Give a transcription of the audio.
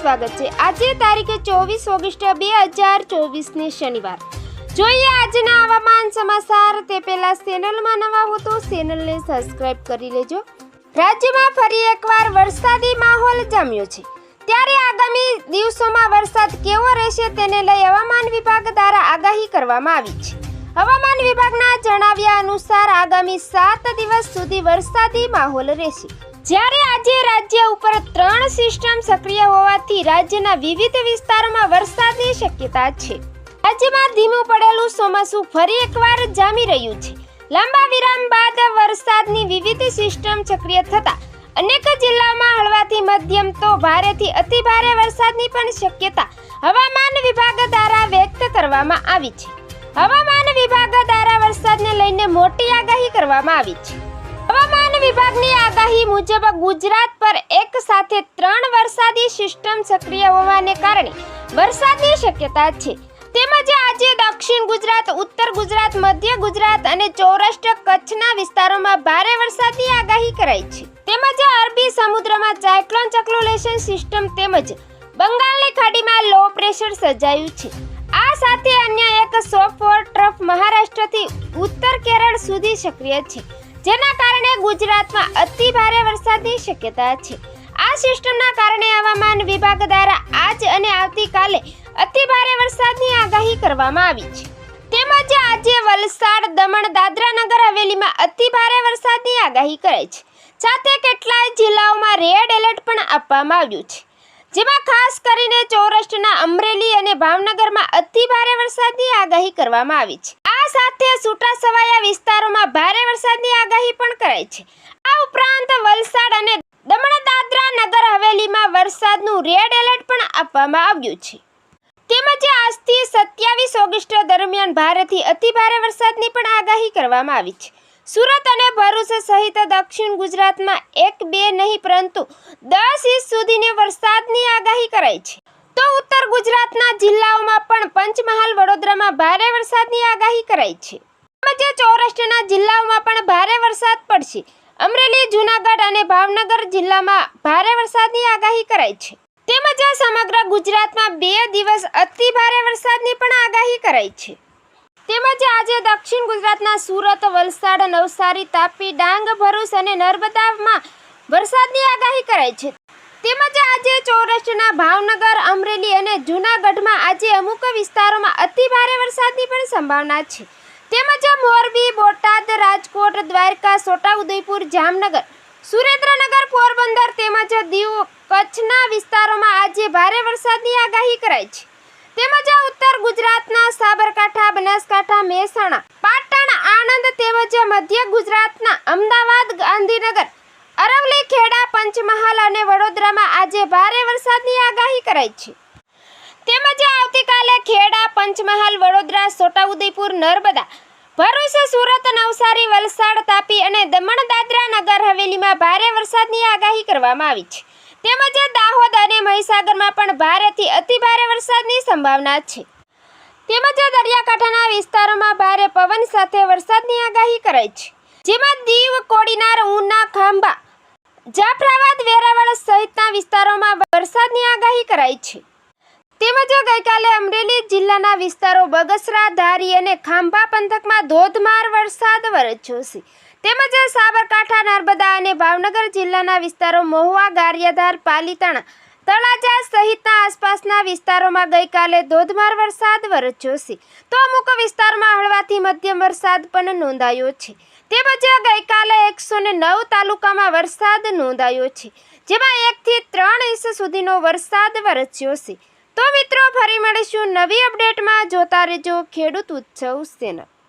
સ્વાગત છે। આજે તારીખ 24 ઓગસ્ટ 2024 ને શનિવાર। જોઈએ આજના હવામાન સમાચાર। તે પહેલા ચેનલમાં નવા હો તો ચેનલને સબસ્ક્રાઇબ કરી લેજો। રાજ્યમાં ફરી એકવાર વરસાદી માહોલ જામ્યો છે, ત્યારે આગામી દિવસોમાં વરસાદ કેવો રહેશે તેને લઈ હવામાન વિભાગ દ્વારા આગાહી કરવામાં આવી છે। હવામાન વિભાગના જણાવ્યા અનુસાર આગામી 7 દિવસ સુધી વરસાદી માહોલ રહેશે, જ્યારે આજે રાજ્ય ઉપર 3 સિસ્ટમ સક્રિય હોવાથી રાજ્યના વિવિધ વિસ્તારોમાં વરસાદની શક્યતા છે। રાજ્યમાં ધીમું પડેલું ચોમાસું ફરી એકવાર જામી રહ્યું છે। લાંબા વિરામ બાદ વરસાદની વિવિધ સિસ્ટમ સક્રિય થતા અનેક જિલ્લામાં હળવાથી મધ્યમ તો ભારેથી અતિ ભારે વરસાદની પણ શક્યતા હવામાન વિભાગ દ્વારા વ્યક્ત કરવામાં આવી છે। હવામાન વિભાગ દ્વારા વરસાદને લઈને મોટી આગાહી કરવામાં આવી છે। હવામાન વિભાગની આગાહી મુજબ ગુજરાત પર એક સાથે 3 વરસાદી સિસ્ટમ સક્રિય હોવાને કારણે વરસાદની શક્યતા છે। તેમજ આજે દક્ષિણ ગુજરાત, ઉત્તર ગુજરાત, મધ્ય ગુજરાત અને સૌરાષ્ટ્ર કચ્છના વિસ્તારોમાં ભારે વરસાદની આગાહી કરાઈ છે। તેમજ અરબી સમુદ્રમાં સાયક્લોન સર્ક્યુલેશન સિસ્ટમ તેમજ બંગાળની ખાડીમાં લો પ્રેશર સર્જાયું છે। આ સાથે અન્ય એક સોફ્ટવેર ટ્રફ મહારાષ્ટ્રથી ઉત્તર કેરળ સુધી સક્રિય છે, જેના કારણે ગુજરાતમાં અતિ ભારે વરસાદની શક્યતા છે। આ સિસ્ટમના કારણે હવામાન વિભાગ દ્વારા આજ અને આવતીકાલે અતિ ભારે વરસાદની આગાહી કરવામાં આવી છે। તેમજ આજે વલસાડ, દમણ, દાદરા નગર હવેલીમાં અતિ ભારે વરસાદની આગાહી કરાઈ છે, સાથે કેટલાય જિલ્લાઓમાં રેડ એલર્ટ પણ આપવામાં આવ્યું છે, જેમાં ખાસ કરીને સૌરાષ્ટ્રના અમરેલી અને ભાવનગરમાં અતિ ભારે વરસાદની આગાહી કરવામાં આવી છે। આ સાથે છૂટાછવાયા વિસ્તારોમાં ભારે વરસાદની આગાહી પણ કરાઈ છે। આ ઉપરાંત વલસાડ અને દમણ, દાદરા નગર હવેલીમાં વરસાદનું રેડ એલર્ટ પણ આપવામાં આવ્યું છે। તેમજ આજથી 27 ઓગસ્ટ દરમિયાન ભારેથી અતિ ભારે વરસાદની પણ આગાહી કરવામાં આવી છે। સુરત અને ભરૂચ સહિત દક્ષિણ ગુજરાતમાં 1-2 નહીં પરંતુ 10 ઇંચ સુધીની વરસાદની આગાહી કરાઈ છે। તો ઉત્તર ગુજરાતના જિલ્લાઓમાં પણ પંચમહાલ, વડોદરામાં ભારે વરસાદની આગાહી કરાઈ છે। તેમજ સૌરાષ્ટ્રના જિલ્લાઓમાં પણ ભારે વરસાદ પડશે। અમરેલી, જૂનાગઢ અને ભાવનગર જિલ્લામાં ભારે વરસાદની આગાહી કરાઈ છે। તેમજ સમગ્ર ગુજરાતમાં 2 દિવસ અતિ ભારે વરસાદની પણ આગાહી કરાઈ છે। તેમજ આજે દક્ષિણ ગુજરાતના સુરત, વલસાડ, નવસારી, તાપી, ડાંગ, ભરૂચ અને નર્મદામાં વરસાદની આગાહી કરાઈ છે। તેમજ આજે સૌરાષ્ટ્રના ભાવનગર, અમરેલી અને જૂનાગઢમાં આજે અમુક વિસ્તારોમાં અતિ ભારે વરસાદની પણ સંભાવના છે। તેમજ મોરબી, બોટાદ, રાજકોટ, દ્વારકા, છોટાઉદેપુર, જામનગર, સુરેન્દ્રનગર, પોરબંદર તેમજ દીવ, કચ્છના વિસ્તારોમાં આજે ભારે વરસાદની આગાહી કરાઈ છે। તેમજ ઉત્તર ગુજરાતના સાબરકાંઠા, બનાસકાંઠા, મહેસાણા, પાટણ, આણંદ તેમજ મધ્ય ગુજરાતના અમદાવાદ, ગાંધીનગર, અરવલ્લી, ખેડા, પંચમહાલ અને વડોદરામાં આજે ભારે વરસાદની આગાહી કરાઈ છે। તેમજ આવતીકાલે ખેડા, પંચમહાલ, વડોદરા, છોટાઉદેપુર, નર્મદા, ભરૂચ, સુરત, નવસારી, વલસાડ, તાપી અને દમણ, દાદરા નગર હવેલીમાં ભારે વરસાદની આગાહી કરવામાં આવી છે। તેમજ દાહોદ અને મહીસાગરમાં પણ ભારેથી અતિ ભારે વરસાદની સંભાવના છે। તેમજ દરિયાકાંઠાના વિસ્તારોમાં ભારે પવન સાથે વરસાદની આગાહી કરાઈ છે, જેમાં દીવ, કોડીનાર, ઉના, ખાંભા, જાફરાબાદ, વેરાવળ સહિતના વિસ્તારોમાં વરસાદની આગાહી કરાઈ છે। તેમજ ગઈકાલે અમરેલી જિલ્લાના વિસ્તારો બગસરા, ધારી અને ખાંભા પંથકમાં ધોધમાર વરસાદ વરસ્યો છે। તેમજ સાબરકાંઠા, નર્મદા અને ભાવનગર જિલ્લાના વિસ્તારો મહુવા, ગારિયાધાર, પાલીતાણા, તળાજા સહિતના આસપાસના વિસ્તારોમાં ગઈકાલે ધોધમાર વરસાદ વરસ્યો છે, તો અમુક વિસ્તારમાં હળવાથી મધ્યમ વરસાદ પણ નોંધાયો છે। તેમજ ગઈકાલે 109 તાલુકામાં વરસાદ નોંધાયો છે, જેમાં 1 થી 3 ઇંચ સુધીનો વરસાદ વરસ્યો છે। તો મિત્રો, ફરી મળીશું નવી અપડેટમાં। જોતા રહેજો ખેડૂત ઉત્સવ ચેનલ।